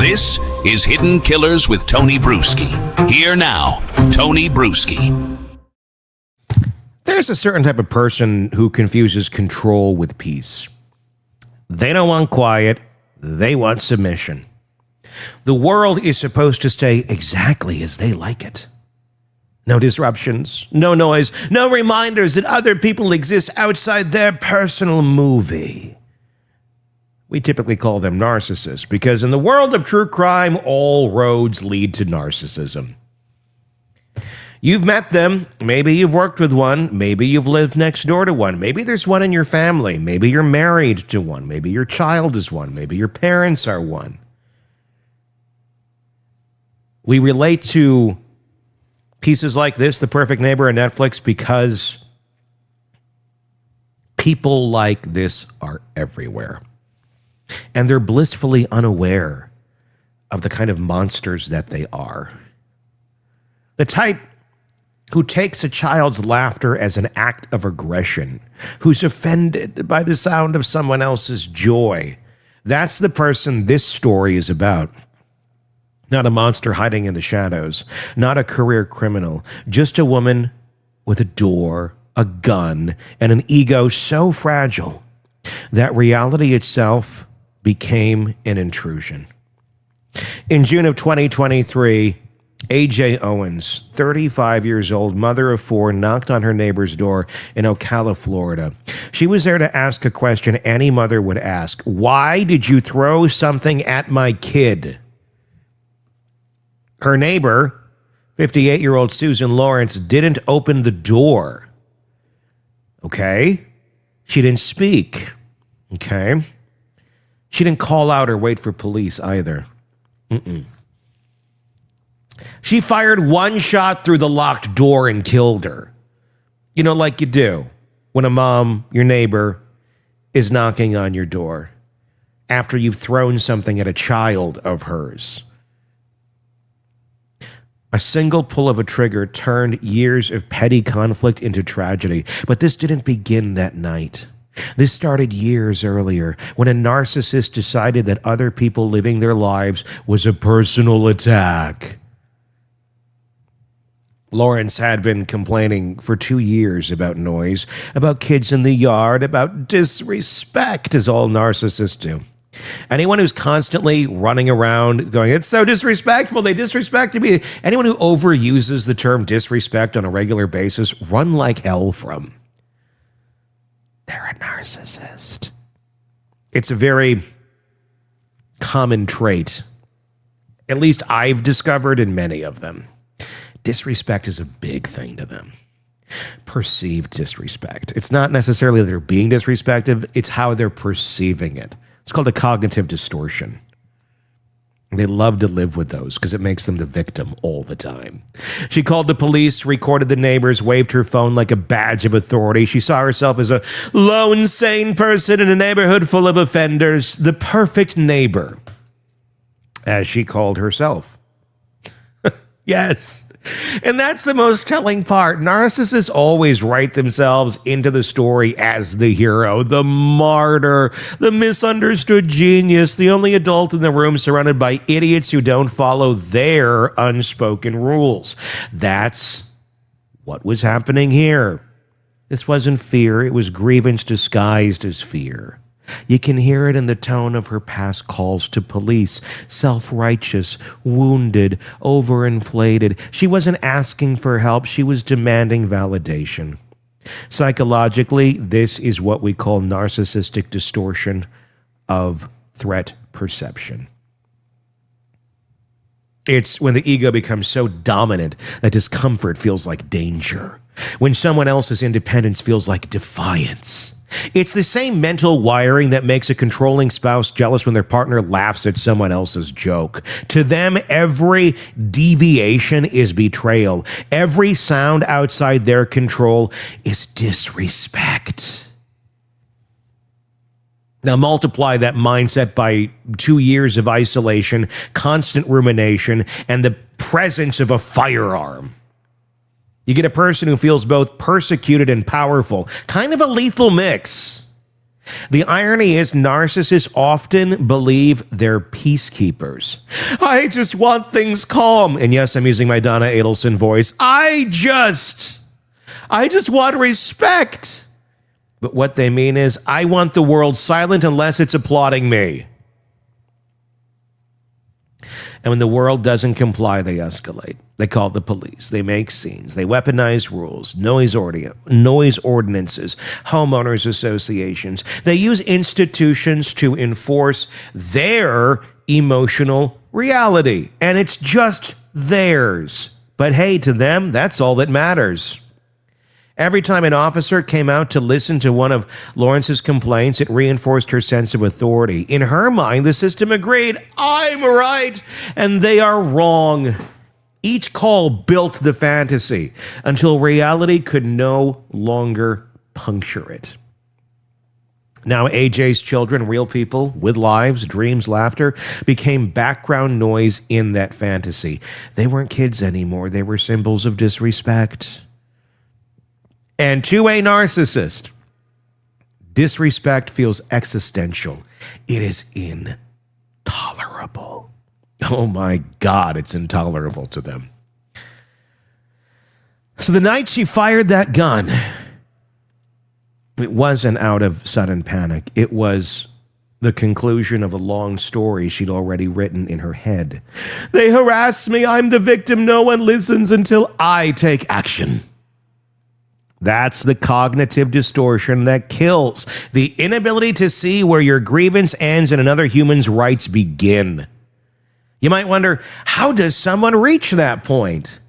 This is Hidden Killers with Tony Brueski. Here now, Tony Brueski. There's a certain type of person who confuses control with peace. They don't want quiet, they want submission. The world is supposed to stay exactly as they like it. No disruptions, no noise, no reminders that other people exist outside their personal movie. We typically call them narcissists because in the world of true crime, all roads lead to narcissism. You've met them. Maybe you've worked with one. Maybe you've lived next door to one. Maybe there's one in your family. Maybe you're married to one. Maybe your child is one. Maybe your parents are one. We relate to pieces like this, The Perfect Neighbor on Netflix, because people like this are everywhere. And they're blissfully unaware of the kind of monsters that they are. The type who takes a child's laughter as an act of aggression, who's offended by the sound of someone else's joy. That's the person this story is about. Not a monster hiding in the shadows, not a career criminal, just a woman with a door, a gun, and an ego so fragile that reality itself became an intrusion. In June of 2023, A.J. Owens, 35 years old, mother of four, knocked on her neighbor's door in Ocala, Florida. She was there to ask a question any mother would ask. Why did you throw something at my kid? Her neighbor, 58-year-old Susan Lawrence, didn't open the door. Okay? She didn't speak. Okay? She didn't call out or wait for police either. She fired one shot through the locked door and killed her. You know, like you do when a mom, your neighbor, is knocking on your door after you've thrown something at a child of hers. A single pull of a trigger turned years of petty conflict into tragedy. But this didn't begin that night. This started years earlier when a narcissist decided that other people living their lives was a personal attack. Lawrence had been complaining for 2 years about noise, about kids in the yard, about disrespect, as all narcissists do. Anyone who's constantly running around going, it's so disrespectful, they disrespected me. Anyone who overuses the term disrespect on a regular basis, run like hell from. They're a narcissist. It's a very common trait, at least I've discovered in many of them. Disrespect is a big thing to them. Perceived disrespect. It's not necessarily that they're being disrespectful, it's how they're perceiving it. It's called a cognitive distortion. They love to live with those because it makes them the victim all the time. She called the police, recorded the neighbors, waved her phone like a badge of authority. She saw herself as a lone, sane person in a neighborhood full of offenders. The perfect neighbor, as she called herself. Yes. And that's the most telling part. Narcissists always write themselves into the story as the hero, the martyr, the misunderstood genius, the only adult in the room surrounded by idiots who don't follow their unspoken rules. That's what was happening here. This wasn't fear. It was grievance disguised as fear. You can hear it in the tone of her past calls to police. Self-righteous, wounded, overinflated. She wasn't asking for help. She was demanding validation. Psychologically, this is what we call narcissistic distortion of threat perception. It's when the ego becomes so dominant that discomfort feels like danger. When someone else's independence feels like defiance. It's the same mental wiring that makes a controlling spouse jealous when their partner laughs at someone else's joke. To them, every deviation is betrayal. Every sound outside their control is disrespect. Now multiply that mindset by 2 years of isolation, constant rumination, and the presence of a firearm. You get a person who feels both persecuted and powerful, kind of a lethal mix. The irony is narcissists often believe they're peacekeepers. I just want things calm. And yes, I'm using my Donna Adelson voice. I just want respect. But what they mean is, I want the world silent unless it's applauding me. And when the world doesn't comply, they escalate. They call the police. They make scenes. They weaponize rules, noise ordinances, homeowners associations. They use institutions to enforce their emotional reality. And it's just theirs. But hey, to them, that's all that matters. Every time an officer came out to listen to one of Lawrence's complaints, it reinforced her sense of authority. In her mind, the system agreed, I'm right, and they are wrong. Each call built the fantasy until reality could no longer puncture it. Now, AJ's children, real people with lives, dreams, laughter, became background noise in that fantasy. They weren't kids anymore. They were symbols of disrespect. And to a narcissist, disrespect feels existential. It is intolerable. Oh my God, it's intolerable to them. So the night she fired that gun, it wasn't out of sudden panic. It was the conclusion of a long story she'd already written in her head. They harass me. I'm the victim. No one listens until I take action. That's the cognitive distortion that kills. The inability to see where your grievance ends and another human's rights begin. You might wonder, how does someone reach that point?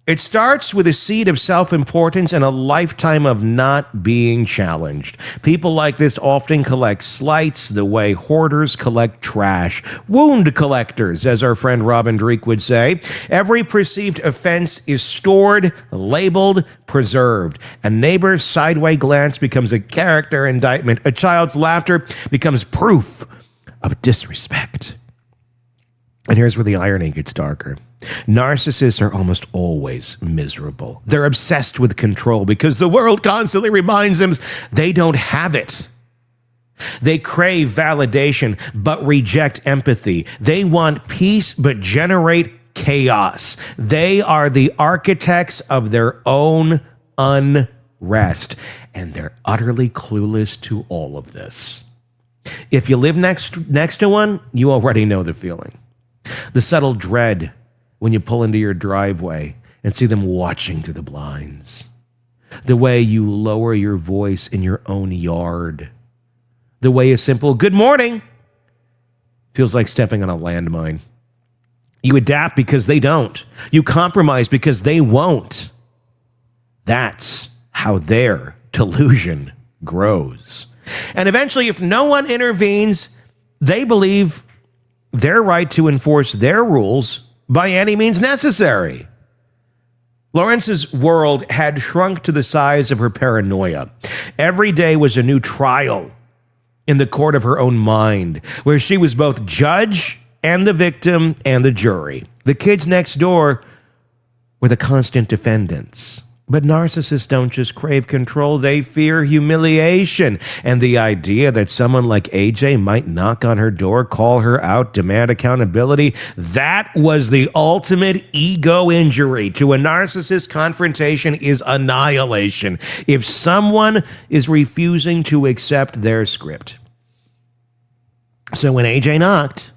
It starts with a seed of self-importance and a lifetime of not being challenged. People like this often collect slights the way hoarders collect trash. Wound collectors, as our friend Robin Dreek would say. Every perceived offense is stored, labeled, preserved. A neighbor's sideway glance becomes a character indictment. A child's laughter becomes proof of disrespect. And here's where the irony gets darker. Narcissists are almost always miserable. They're obsessed with control because the world constantly reminds them they don't have it. They crave validation but reject empathy. They want peace but generate chaos. They are the architects of their own unrest, and they're utterly clueless to all of this. If you live next to one, you already know the feeling. The subtle dread when you pull into your driveway and see them watching through the blinds. The way you lower your voice in your own yard. The way a simple good morning feels like stepping on a landmine. You adapt because they don't. You compromise because they won't. That's how their delusion grows. And eventually, if no one intervenes, they believe their right to enforce their rules by any means necessary. Lawrence's world had shrunk to the size of her paranoia. Every day was a new trial in the court of her own mind, where she was both judge and the victim and the jury. The kids next door were the constant defendants. But narcissists don't just crave control, they fear humiliation. And the idea that someone like AJ might knock on her door, call her out, demand accountability, that was the ultimate ego injury. To a narcissist, confrontation is annihilation. If someone is refusing to accept their script. So when AJ knocked,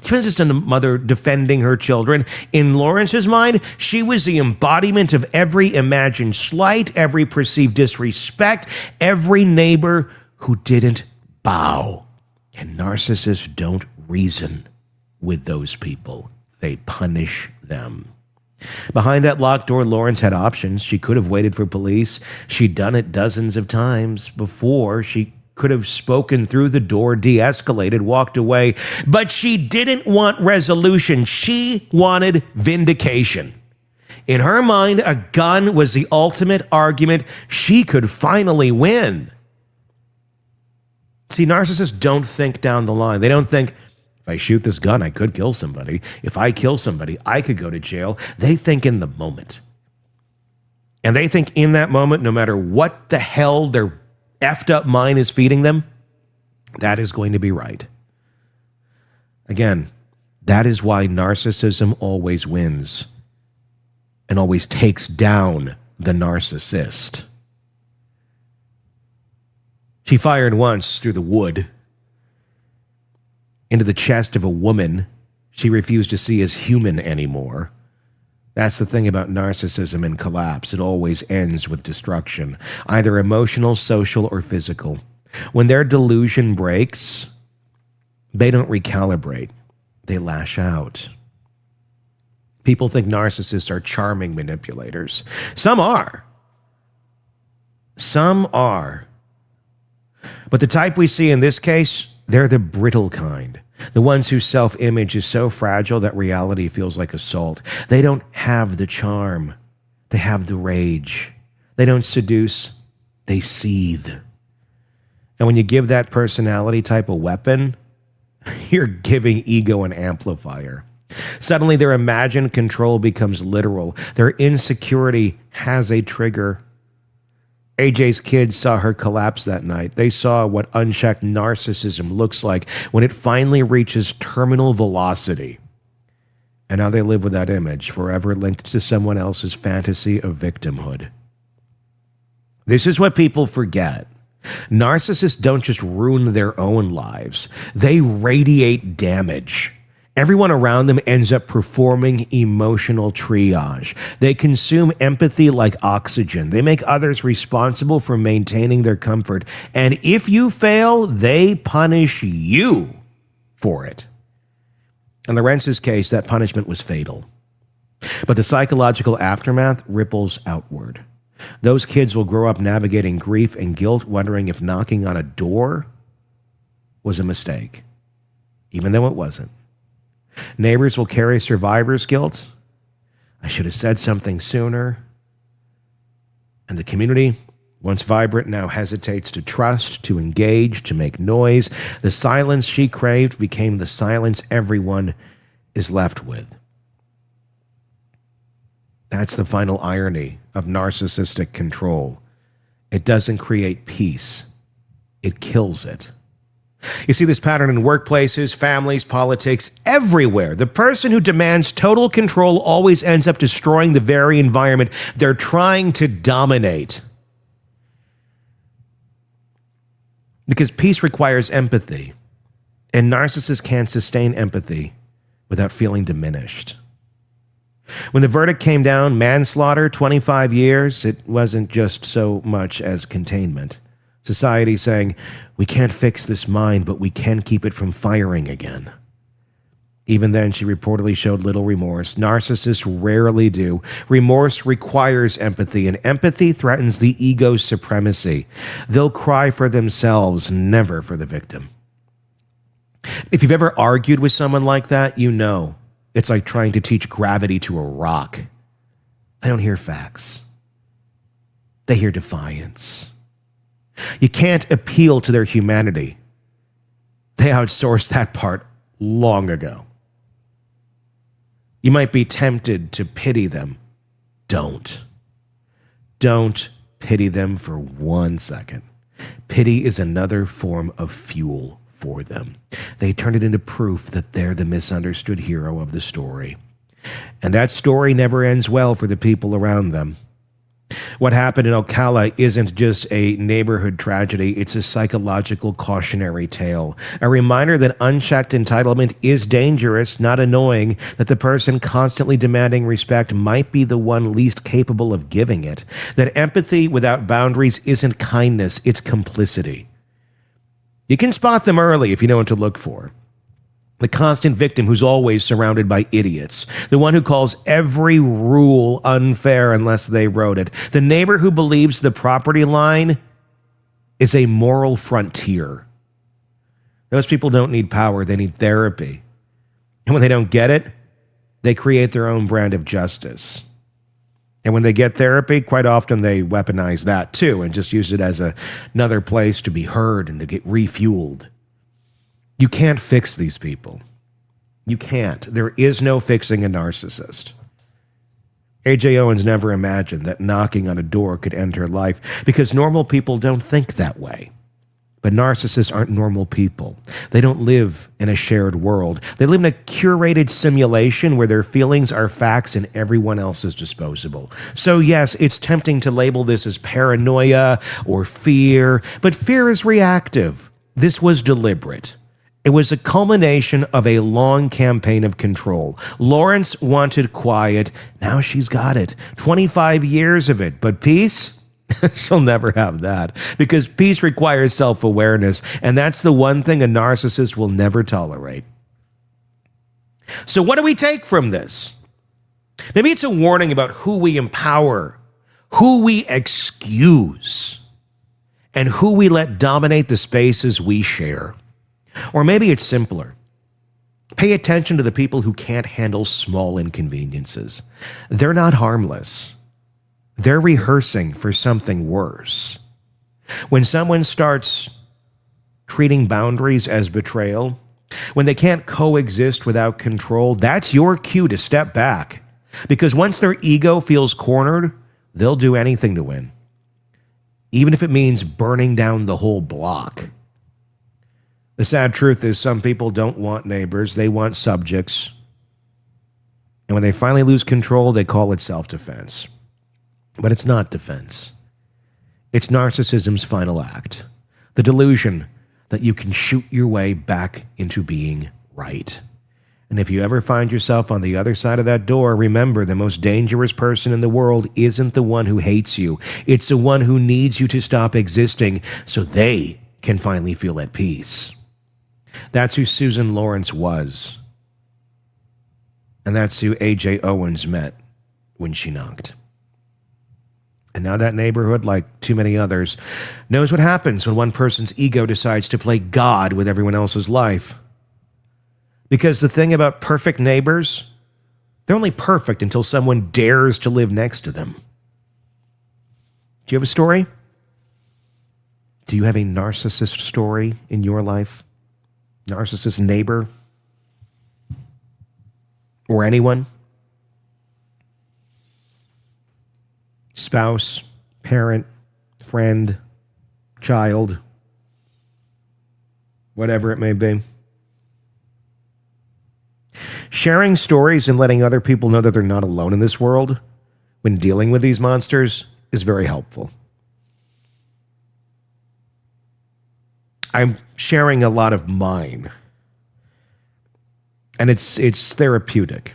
she wasn't just a mother defending her children. In Lawrence's mind, she was the embodiment of every imagined slight, every perceived disrespect, every neighbor who didn't bow. And narcissists don't reason with those people. They punish them. Behind that locked door, Lawrence had options. She could have waited for police. She'd done it dozens of times before. She could have spoken through the door, de-escalated, walked away, but she didn't want resolution. She wanted vindication. In her mind, a gun was the ultimate argument she could finally win. See, narcissists don't think down the line. They don't think, if I shoot this gun, I could kill somebody. If I kill somebody, I could go to jail. They think in the moment. And they think in that moment, no matter what the hell their effed up mind is feeding them, that is going to be right. Again, that is why narcissism always wins and always takes down the narcissist. She fired once through the wood into the chest of a woman she refused to see as human anymore. That's the thing about narcissism and collapse. It always ends with destruction, either emotional, social, or physical. When their delusion breaks, they don't recalibrate. They lash out. People think narcissists are charming manipulators. Some are. Some are. But the type we see in this case, they're the brittle kind. The ones whose self-image is so fragile that reality feels like assault. They don't have the charm. They have the rage. They don't seduce. They seethe. And when you give that personality type a weapon, you're giving ego an amplifier. Suddenly their imagined control becomes literal. Their insecurity has a trigger. AJ's kids saw her collapse that night. They saw what unchecked narcissism looks like when it finally reaches terminal velocity. And now they live with that image, forever linked to someone else's fantasy of victimhood. This is what people forget. Narcissists don't just ruin their own lives. They radiate damage. Everyone around them ends up performing emotional triage. They consume empathy like oxygen. They make others responsible for maintaining their comfort. And if you fail, they punish you for it. In Lorenz's case, that punishment was fatal. But the psychological aftermath ripples outward. Those kids will grow up navigating grief and guilt, wondering if knocking on a door was a mistake, even though it wasn't. Neighbors will carry survivor's guilt. I should have said something sooner. And the community, once vibrant, now hesitates to trust, to engage, to make noise. The silence she craved became the silence everyone is left with. That's the final irony of narcissistic control. It doesn't create peace. It kills it. You see this pattern in workplaces, families, politics, everywhere. The person who demands total control always ends up destroying the very environment they're trying to dominate. Because peace requires empathy, and narcissists can't sustain empathy without feeling diminished. When the verdict came down, manslaughter, 25 years, it wasn't just so much as containment. Society saying, we can't fix this mind, but we can keep it from firing again. Even then, she reportedly showed little remorse. Narcissists rarely do. Remorse requires empathy, and empathy threatens the ego's supremacy. They'll cry for themselves, never for the victim. If you've ever argued with someone like that, you know it's like trying to teach gravity to a rock. They don't hear facts. They hear defiance. You can't appeal to their humanity. They outsourced that part long ago. You might be tempted to pity them. Don't. Don't pity them for 1 second. Pity is another form of fuel for them. They turn it into proof that they're the misunderstood hero of the story. And that story never ends well for the people around them. What happened in Ocala isn't just a neighborhood tragedy, it's a psychological cautionary tale. A reminder that unchecked entitlement is dangerous, not annoying, that the person constantly demanding respect might be the one least capable of giving it, that empathy without boundaries isn't kindness, it's complicity. You can spot them early if you know what to look for. The constant victim who's always surrounded by idiots. The one who calls every rule unfair unless they wrote it. The neighbor who believes the property line is a moral frontier. Those people don't need power, they need therapy. And when they don't get it, they create their own brand of justice. And when they get therapy, quite often they weaponize that too and just use it as another place to be heard and to get refueled. You can't fix these people. You can't. There is no fixing a narcissist. A.J. Owens never imagined that knocking on a door could end her life because normal people don't think that way. But narcissists aren't normal people. They don't live in a shared world. They live in a curated simulation where their feelings are facts and everyone else is disposable. So yes, it's tempting to label this as paranoia or fear, but fear is reactive. This was deliberate. It was a culmination of a long campaign of control. Lawrence wanted quiet. Now she's got it. 25 years of it. But peace? She'll never have that, because peace requires self-awareness, and that's the one thing a narcissist will never tolerate. So what do we take from this? Maybe it's a warning about who we empower, who we excuse, and who we let dominate the spaces we share. Or maybe it's simpler. Pay attention to the people who can't handle small inconveniences. They're not harmless. They're rehearsing for something worse. When someone starts treating boundaries as betrayal, when they can't coexist without control, that's your cue to step back. Because once their ego feels cornered, they'll do anything to win. Even if it means burning down the whole block. The sad truth is some people don't want neighbors, they want subjects. And when they finally lose control, they call it self-defense. But it's not defense. It's narcissism's final act. The delusion that you can shoot your way back into being right. And if you ever find yourself on the other side of that door, remember, the most dangerous person in the world isn't the one who hates you. It's the one who needs you to stop existing so they can finally feel at peace. That's who Susan Lawrence was. And that's who A.J. Owens met when she knocked. And now that neighborhood, like too many others, knows what happens when one person's ego decides to play God with everyone else's life. Because the thing about perfect neighbors, they're only perfect until someone dares to live next to them. Do you have a story? Do you have a narcissist story in your life? Narcissist neighbor? Or anyone? Spouse, parent, friend, child, whatever it may be. Sharing stories and letting other people know that they're not alone in this world when dealing with these monsters is very helpful. I'm sharing a lot of mine, and it's therapeutic.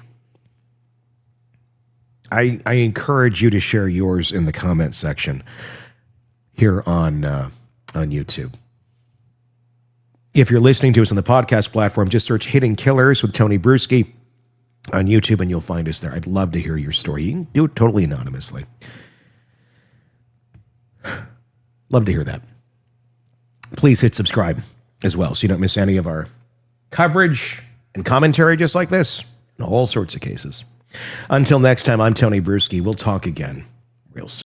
I encourage you to share yours in the comment section here on YouTube. If you're listening to us on the podcast platform, just search Hidden Killers with Tony Brueski on YouTube and you'll find us there. I'd love to hear your story. You can do it totally anonymously. Love to hear that. Please hit subscribe as well so you don't miss any of our coverage and commentary just like this in all sorts of cases. Until next time, I'm Tony Brueski. We'll talk again real soon.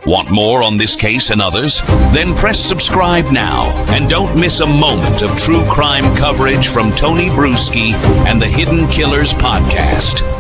Want more on this case and others? Then press subscribe now and don't miss a moment of true crime coverage from Tony Brueski and the Hidden Killers podcast.